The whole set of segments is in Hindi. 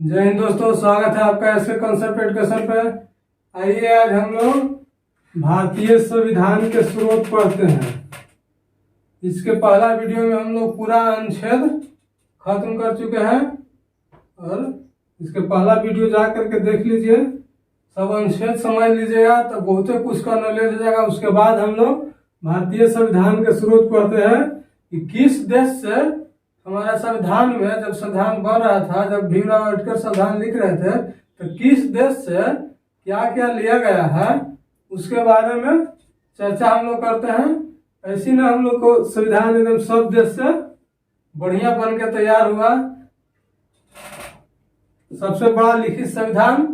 जय हिंद दोस्तों, स्वागत है आपका ऐसे कॉन्सेप्ट एजुकेशन पे। आइए आज हम लोग भारतीय संविधान के स्रोत पढ़ते हैं। इसके पहला वीडियो में हम लोग पूरा अनुच्छेद खत्म कर चुके हैं और इसके पहला वीडियो जा करके देख लीजिए, सब अनुच्छेद समझ लीजिएगा तो बहुत कुछ का नॉलेज हो जाएगा। उसके बाद हम लोग भारतीय संविधान के स्रोत पढ़ते हैं कि किस देश से हमारा संविधान में, जब संविधान बन रहा था, जब भीमराव अम्बेडकर संविधान लिख रहे थे, तो किस देश से क्या क्या लिया गया है उसके बारे में चर्चा हम लोग करते हैं। ऐसी ना हम लोग को संविधान एकदम सब देश से बढ़िया बन के तैयार हुआ। सबसे बड़ा लिखित संविधान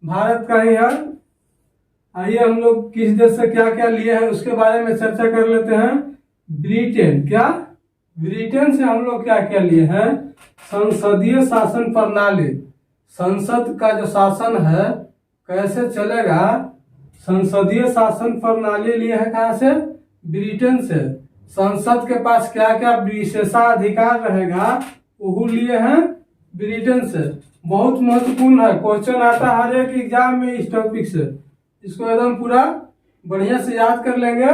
भारत का ही है। आइए हम लोग किस देश से क्या क्या लिए हैं उसके बारे में चर्चा कर लेते हैं। ब्रिटेन से हम लोग क्या क्या लिए हैं। संसदीय शासन प्रणाली, संसद का जो शासन है कैसे चलेगा, संसदीय शासन प्रणाली लिए है कहाँ से? ब्रिटेन से। संसद के पास क्या क्या विशेषाधिकार रहेगा वो लिए हैं ब्रिटेन से। बहुत महत्वपूर्ण है, क्वेश्चन आता है हर एक एग्जाम में इस टॉपिक से। इसको एकदम पूरा बढ़िया से याद कर लेंगे।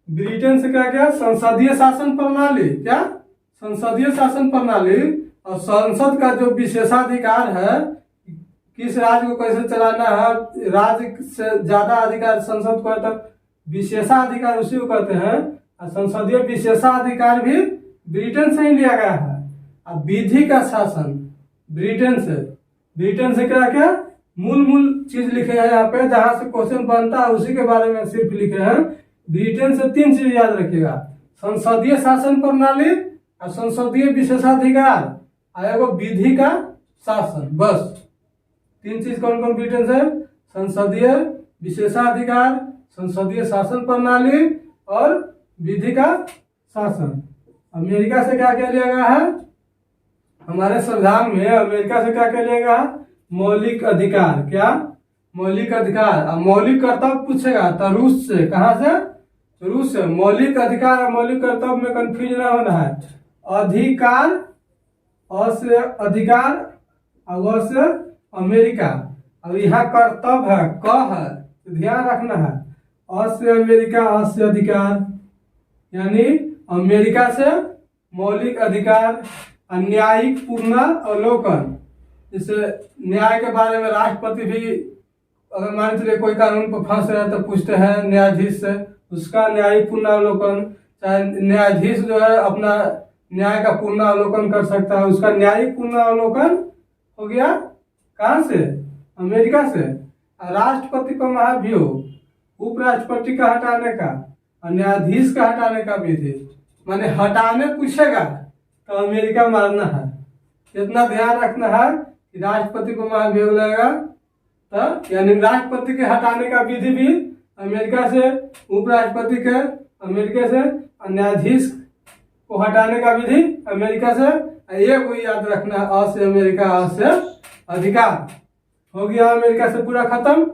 ब्रिटेन से क्या क्या? संसदीय शासन प्रणाली, क्या संसदीय शासन प्रणाली, और संसद का जो विशेषाधिकार है, किस राज्य को कैसे चलाना है, राज्य से ज्यादा अधिकार संसद को है तो विशेषाधिकार उसी को कहते हैं। और संसदीय विशेषाधिकार भी ब्रिटेन से ही लिया गया है। अब विधि का शासन ब्रिटेन से क्या क्या मूल चीज लिखे हैं यहाँ पे, जहां से क्वेश्चन बनता है उसी के बारे में सिर्फ लिखे हैं। ब्रिटेन से 3 चीज याद रखिएगा, संसदीय शासन प्रणाली और संसदीय विशेषाधिकार और एगो विधि का शासन। बस 3 चीज कौन कौन ब्रिटेन से? संसदीय विशेषाधिकार, संसदीय शासन प्रणाली और विधि का शासन। अमेरिका से क्या क्या लिया गया है हमारे संविधान में? अमेरिका से क्या क्या लिया गया? मौलिक अधिकार, क्या मौलिक अधिकार। और मौलिक कर्तव्य पूछेगा तो रूस से, कहाँ से? रूस से। मौलिक अधिकार और मौलिक कर्तव्य में कंफ्यूज ना होना है। अधिकार, अ से अधिकार और अ से अमेरिका, अब यहाँ कर्तव्य है, क है, तो ध्यान रखना है। अ से अमेरिका, अ से अधिकार, यानी अमेरिका से मौलिक अधिकार। न्यायिक पूर्ण अवलोकन, जैसे न्याय के बारे में राष्ट्रपति भी अगर मान चलिए कोई कानून पर फंस रहा है तो पूछते हैं न्यायाधीश से, उसका न्यायिक पूर्णावलोकन। चाहे न्यायाधीश जो है अपना न्याय का पूर्णावलोकन कर सकता है, उसका न्यायिक पूर्णावलोकन हो गया कहाँ से? अमेरिका से। राष्ट्रपति का महाभियोग, उपराष्ट्रपति का हटाने का और न्यायाधीश का हटाने का विधि, माने हटाने पूछेगा तो अमेरिका मारना है। इतना ध्यान रखना है कि राष्ट्रपति को महाभियोग लगेगा तो, यानी राष्ट्रपति के हटाने का विधि भी अमेरिका से, उपराष्ट्रपति के अमेरिका से, और न्यायाधीश को हटाने का विधि अमेरिका से। ये कोई याद रखना है, अ से अमेरिका, अ से अधिकार। हो गया अमेरिका से पूरा खत्म।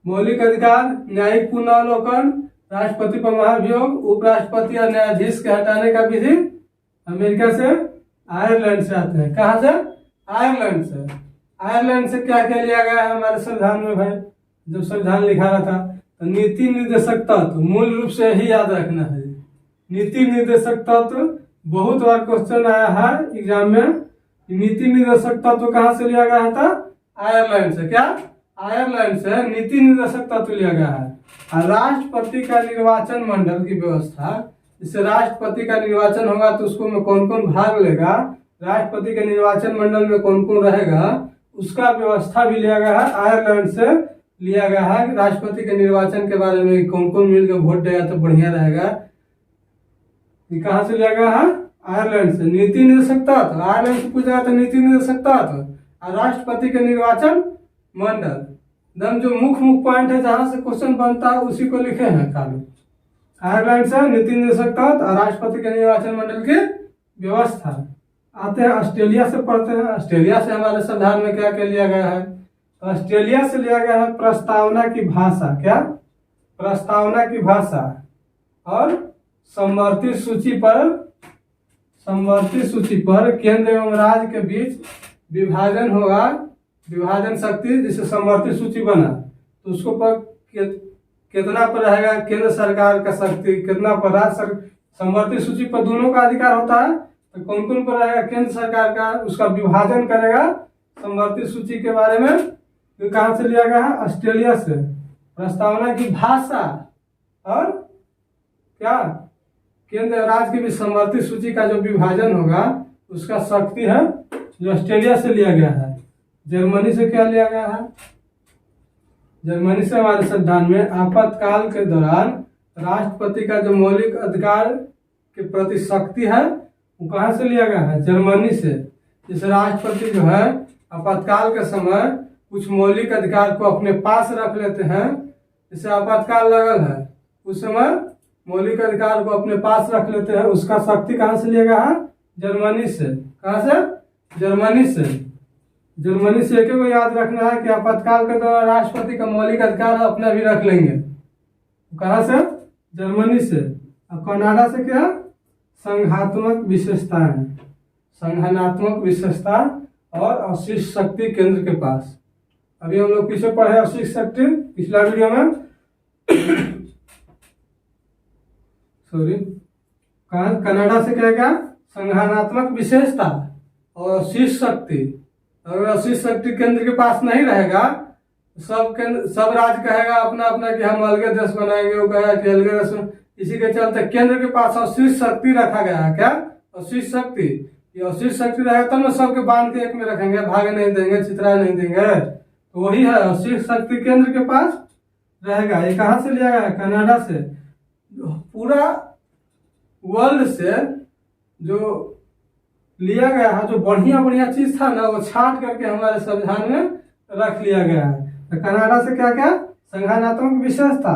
मौलिक अधिकार, न्यायिक पूर्णावलोकन, राष्ट्रपति पर महाभियोग, उपराष्ट्रपति और न्यायाधीश के हटाने का विधि अमेरिका से। आयरलैंड से आते हैं, कहाँ से? आयरलैंड से। आयरलैंड से क्या क्या लिया गया है हमारे संविधान में भाई? जब संविधान लिखा रहा था तो नीति निर्देशक तत्व, मूल रूप से ही याद रखना है। नीति निर्देशक तत्व बहुत बार क्वेश्चन आया है एग्जाम में। नीति निर्देशक तत्व कहाँ से लिया गया था? आयरलैंड से। क्या? आयरलैंड से नीति निर्देशक तत्व लिया गया है। राष्ट्रपति का निर्वाचन मंडल की व्यवस्था, इससे राष्ट्रपति का निर्वाचन होगा तो उसको में कौन कौन भाग लेगा, राष्ट्रपति के निर्वाचन मंडल में कौन कौन रहेगा, उसका व्यवस्था भी लिया गया है। आयरलैंड से लिया गया है राष्ट्रपति के निर्वाचन के बारे में कौन कौन मिलकर वोट देगा तो बढ़िया रहेगा। ये कहाँ से लिया गया है? आयरलैंड से। नीति निर्देशक तत्व आयरलैंड से पूछा तो नीति निर्देशक तत्व और राष्ट्रपति के निर्वाचन मंडल, एकदम जो मुख्य पॉइंट है जहां से क्वेश्चन बनता है उसी को लिखे हैं खाली। आयरलैंड से नीति निर्देशक तत्व और राष्ट्रपति के निर्वाचन मंडल की व्यवस्था। आते हैं ऑस्ट्रेलिया से, पढ़ते हैं ऑस्ट्रेलिया से हमारे संविधान में क्या क्या लिया गया है। तो ऑस्ट्रेलिया से लिया गया है प्रस्तावना की भाषा, क्या प्रस्तावना की भाषा, और समवर्ती सूची पर केंद्र एवं राज्य के बीच विभाजन होगा, विभाजन शक्ति जैसे समवर्ती सूची बना तो उसको पर कितना पर रहेगा केंद्र सरकार का शक्ति, कितना पर राज्य समवर्ती सूची पर दोनों का अधिकार होता है, तो कौन कौन पर रहेगा केंद्र सरकार का, उसका विभाजन करेगा समवर्ती सूची के बारे में। तो कहाँ से लिया गया है? ऑस्ट्रेलिया से। प्रस्तावना की भाषा और क्या केंद्र राज्य की भी समवर्ती सूची का जो विभाजन होगा उसका शक्ति है जो ऑस्ट्रेलिया से लिया गया है। जर्मनी से क्या लिया गया है? जर्मनी से हमारे संविधान में आपातकाल के दौरान राष्ट्रपति का जो मौलिक अधिकार के प्रति शक्ति है वो कहाँ से लिया गया है? जर्मनी से। जैसे राष्ट्रपति जो है आपातकाल के समय कुछ मौलिक अधिकार को अपने पास रख लेते हैं, जैसे आपातकाल लगल है उस समय मौलिक अधिकार को अपने पास रख लेते हैं, उसका शक्ति कहाँ से लिया गया है? जर्मनी से। कहाँ से? जर्मनी से। जर्मनी से एक को याद रखना है कि आपातकाल के दौरान राष्ट्रपति का मौलिक अधिकार अपना भी रख लेंगे। कहाँ से? जर्मनी से। और कनाडा से क्या? संघात्मक विशेषता है, संघनात्मक विशेषता और अवशिष्ट शक्ति केंद्र के पास। अभी हम लोग पीछे पढ़े अवशिष्ट शक्ति पिछला वीडियो में सॉरी कनाडा से क्या क्या? संघानात्मक विशेषता और अवशिष्ट शक्ति। अगर अवशिष्ट शक्ति केंद्र के पास नहीं रहेगा सब राज्य कहेगा अपना अपना कि हम अलग देश बनाएंगे, वो कहेगा कि अलग देश। इसी के चलते केंद्र के पास अवशिष्ट शक्ति रखा गया है। क्या? अवशिष्ट शक्ति। ये अवशिष्ट शक्ति रहेगा तब ना सबके बांध के एक में रखेंगे, भागे नहीं देंगे, चित्रा नहीं देंगे। तो वही है अवशिष्ट शक्ति केंद्र के पास रहेगा। ये कहाँ से लिया गया? कनाडा से। पूरा वर्ल्ड से जो लिया गया है, जो बढ़िया बढ़िया चीज था ना वो छांट करके हमारे संविधान में रख लिया गया है। तो कनाडा से क्या क्या? संघानात्मक विशेषता,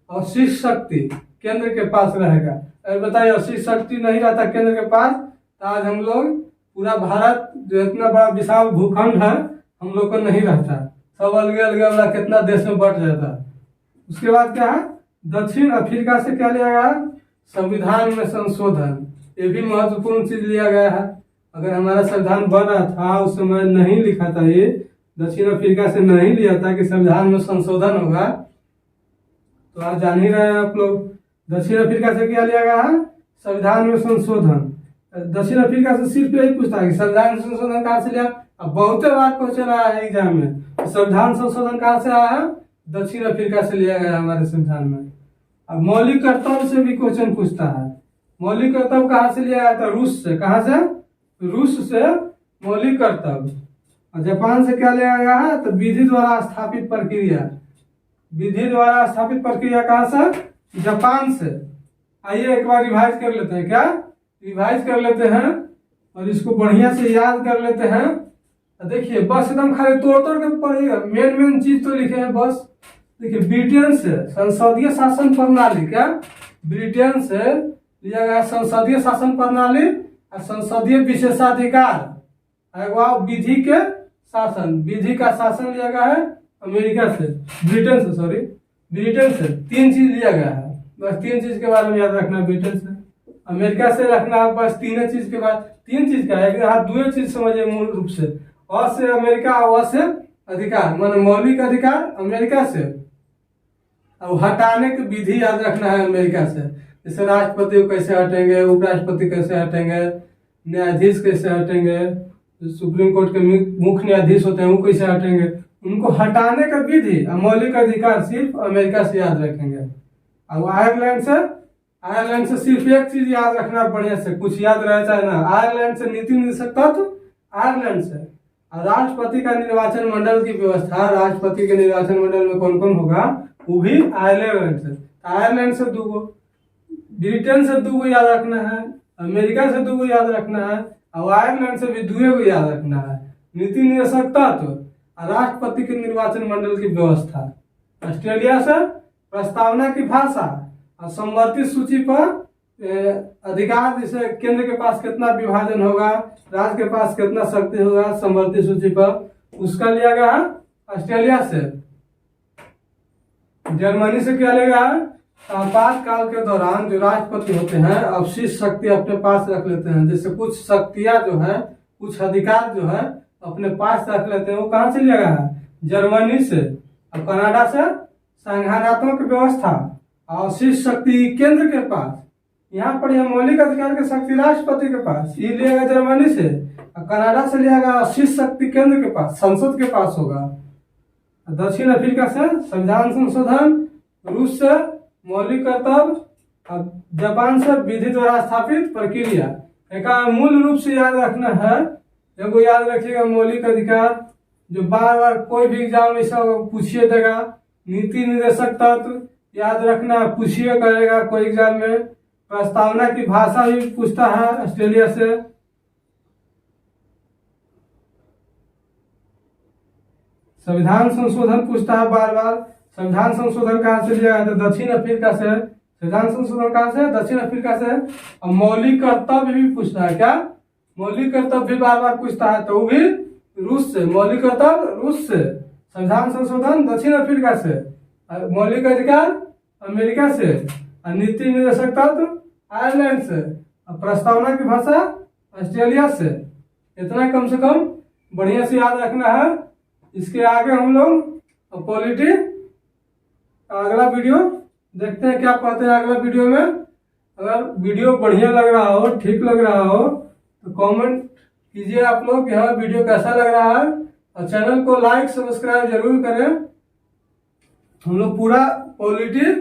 अवशिष्ट शक्ति केंद्र के पास रहेगा। अगर बताइए अवशिष्ट शक्ति नहीं रहता केंद्र के पास तो आज हम लोग पूरा भारत जो इतना बड़ा विशाल भूखंड है हम लोग को नहीं रहता, सब अलग अलग वाला कितना देश में बढ़ जाता। उसके बाद क्या है? दक्षिण अफ्रीका से क्या लिया गया? संविधान में संशोधन। ये भी महत्वपूर्ण चीज लिया गया है। अगर हमारा संविधान बन रहा था उस समय नहीं लिखा था, ये दक्षिण अफ्रीका से नहीं लिया था कि संविधान में संशोधन होगा, तो आज जान ही रहे हैं आप लोग। दक्षिण अफ्रीका से क्या लिया गया है? संविधान में संशोधन। दक्षिण अफ्रीका से सिर्फ यही पूछता है कि संविधान में संशोधन कहाँ से लिया। अब बहुत बार क्वेश्चन आया है एग्जाम में, संविधान संशोधन कहाँ से आया है? दक्षिण अफ्रीका से लिया गया हमारे संविधान में। अब मौलिक कर्तव्य से भी क्वेश्चन पूछता है। मौलिक कर्तव्य कहाँ से लिया गया था? रूस से। कहाँ से? रूस से मौलिक कर्तव्य। और जापान से क्या लिया गया है? तो विधि द्वारा स्थापित प्रक्रिया। विधि द्वारा स्थापित प्रक्रिया कहाँ से? जापान से। आइए एक बार रिवाइज कर लेते हैं। क्या रिवाइज कर लेते हैं और इसको बढ़िया से याद कर लेते हैं। देखिए बस एकदम खाली तोड़ तोड़ के पढ़िएगा, मेन मेन चीज तो लिखे हैं बस। देखिए ब्रिटेन से संसदीय शासन प्रणाली। क्या? ब्रिटेन से लिया गया संसदीय शासन प्रणाली और संसदीय विशेषाधिकार, विधि के शासन, विधि का शासन लिया गया है अमेरिका से, ब्रिटेन से, सॉरी ब्रिटेन से। तीन चीज लिया गया है, बस तीन चीज के बारे में याद रखना। ब्रिटेन से, अमेरिका से रखना, बस तीन चीज के बाद। तीन चीज का एक हाथ दो चीज समझिए मूल रूप से। अ से अमेरिका, अ से अधिकार, मान मौलिक अधिकार अमेरिका से। अब हटाने की विधि याद रखना है अमेरिका से। जैसे राष्ट्रपति को कैसे हटेंगे, उपराष्ट्रपति कैसे हटेंगे, न्यायाधीश कैसे हटेंगे, सुप्रीम कोर्ट के मुख्य न्यायाधीश होते हैं वो कैसे हटेंगे, उनको हटाने का विधि मौलिक अधिकार सिर्फ अमेरिका से याद रखेंगे। अब आयरलैंड से सिर्फ एक चीज याद रखना बढ़िया से, कुछ याद रहे चाहे ना। आयरलैंड से नीति निर्देशक तत्व आयरलैंड से। और राष्ट्रपति का निर्वाचन मंडल की व्यवस्था, राष्ट्रपति के निर्वाचन मंडल में कौन कौन होगा वो भी आयरलैंड से। आयरलैंड से दूगो, ब्रिटेन से दूगो याद रखना है, अमेरिका से दूगो याद रखना है और आयरलैंड से भी दुए को याद रखना है। नीति निर्देशक तत्व और राष्ट्रपति के निर्वाचन मंडल की व्यवस्था। ऑस्ट्रेलिया से प्रस्तावना की भाषा और समवर्ती सूची पर अधिकार, जैसे केंद्र के पास कितना विभाजन होगा, राज्य के पास कितना शक्ति होगा समवर्ती सूची पर, उसका लिया गया है ऑस्ट्रेलिया से। जर्मनी से क्या लेगा? आपातकाल के दौरान जो राष्ट्रपति होते हैं अवशिष्ट शक्ति अपने पास रख लेते हैं। जैसे कुछ शक्तियां जो है, कुछ अधिकार जो है अपने पास रख लेते हैं। वो कहाँ से लिया गया? जर्मनी से और कनाडा से। संघानात्मक व्यवस्था और शीर्ष शक्ति केंद्र के पास। यहाँ पर यह मौलिक अधिकार की शक्ति राष्ट्रपति के पास, ये लिया गया जर्मनी से। और कनाडा से लिया गया शीर्ष शक्ति केंद्र के पास, संसद के पास होगा। दक्षिण अफ्रीका से संविधान संशोधन, रूस से मौलिक कर्तव्य और जापान से विधि द्वारा स्थापित प्रक्रिया। एक मूल रूप से याद रखना है, एगो याद रखिएगा मौलिक अधिकार, जो बार बार कोई भी एग्जाम ऐसा पूछिए देगा। नीति निर्देशक तत्व याद रखना, पूछिए करेगा कोई एग्जाम में। प्रस्तावना की भाषा भी पूछता है ऑस्ट्रेलिया से। संविधान संशोधन पूछता है बार बार। संविधान संशोधन कहाँ से लिया गया? तो दक्षिण अफ्रीका से। संविधान संशोधन कहाँ से? दक्षिण अफ्रीका से। और मौलिक कर्तव्य भी पूछता है। क्या? मौलिक कर्तव्य भी बार बार पूछता है, तो वो भी रूस से। मौलिक कर्तव्य रूस से। संविधान संशोधन दक्षिण अफ्रीका से। मौलिक अधिकार अमेरिका से। और नीति निर्देशक तत्व आयरलैंड से। और प्रस्तावना की भाषा ऑस्ट्रेलिया से। इतना कम से कम बढ़िया से याद रखना है। इसके आगे हम लोग पॉलिटी अगला वीडियो देखते हैं क्या पढ़ते हैं अगला वीडियो में। अगर वीडियो बढ़िया लग रहा हो, ठीक लग रहा हो, तो कमेंट कीजिए आप लोग यह वीडियो कैसा लग रहा है। और चैनल को लाइक सब्सक्राइब जरूर करें। हम लोग पूरा पॉलिटी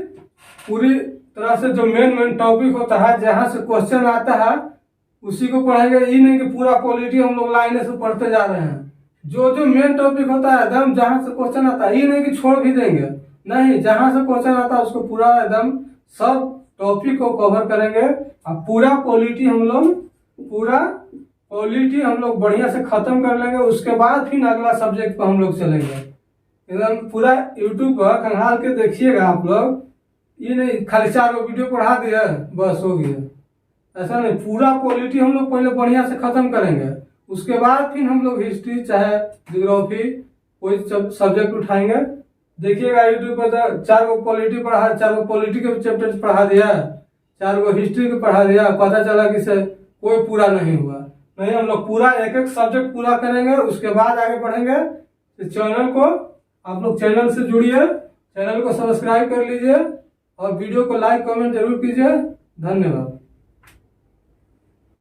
पूरी तरह से जो मेन टॉपिक होता है, जहां से क्वेश्चन आता है उसी को पढ़ेंगे। ये नहीं कि पूरा पॉलिटी हम लोग लाइन से पढ़ते जा रहे हैं। जो जो मेन टॉपिक होता है एकदम जहां से क्वेश्चन आता है, ये नहीं कि छोड़ भी देंगे, नहीं, जहां से क्वेश्चन आता है उसको पूरा एकदम सब टॉपिक को कवर करेंगे। अब पूरा पॉलिटी हम लोग बढ़िया से खत्म कर लेंगे। उसके बाद फिर अगला सब्जेक्ट पर हम लोग चलेंगे। एकदम पूरा यूट्यूब पर खंगाल के देखिएगा आप लोग। ये नहीं खाली 4 वीडियो पढ़ा दिया बस हो गया, ऐसा नहीं। पूरा पॉलिटी हम लोग पहले बढ़िया से खत्म करेंगे। उसके बाद फिर हम लोग हिस्ट्री चाहे ज्योग्राफी कोई सब्जेक्ट उठाएंगे। देखिएगा यूट्यूब पर 4 पॉलिटी पढ़ा, 4 पॉलिटी के चैप्टर पढ़ा दिया, 4 हिस्ट्री के पढ़ा दिया, पता चला कि से कोई पूरा नहीं हुआ। नहीं, हम लोग पूरा एक एक सब्जेक्ट पूरा करेंगे, उसके बाद आगे बढ़ेंगे। तो चैनल को आप लोग चैनल से जुड़िए, चैनल को सब्सक्राइब कर लीजिए और वीडियो को लाइक कमेंट जरूर कीजिए। धन्यवाद।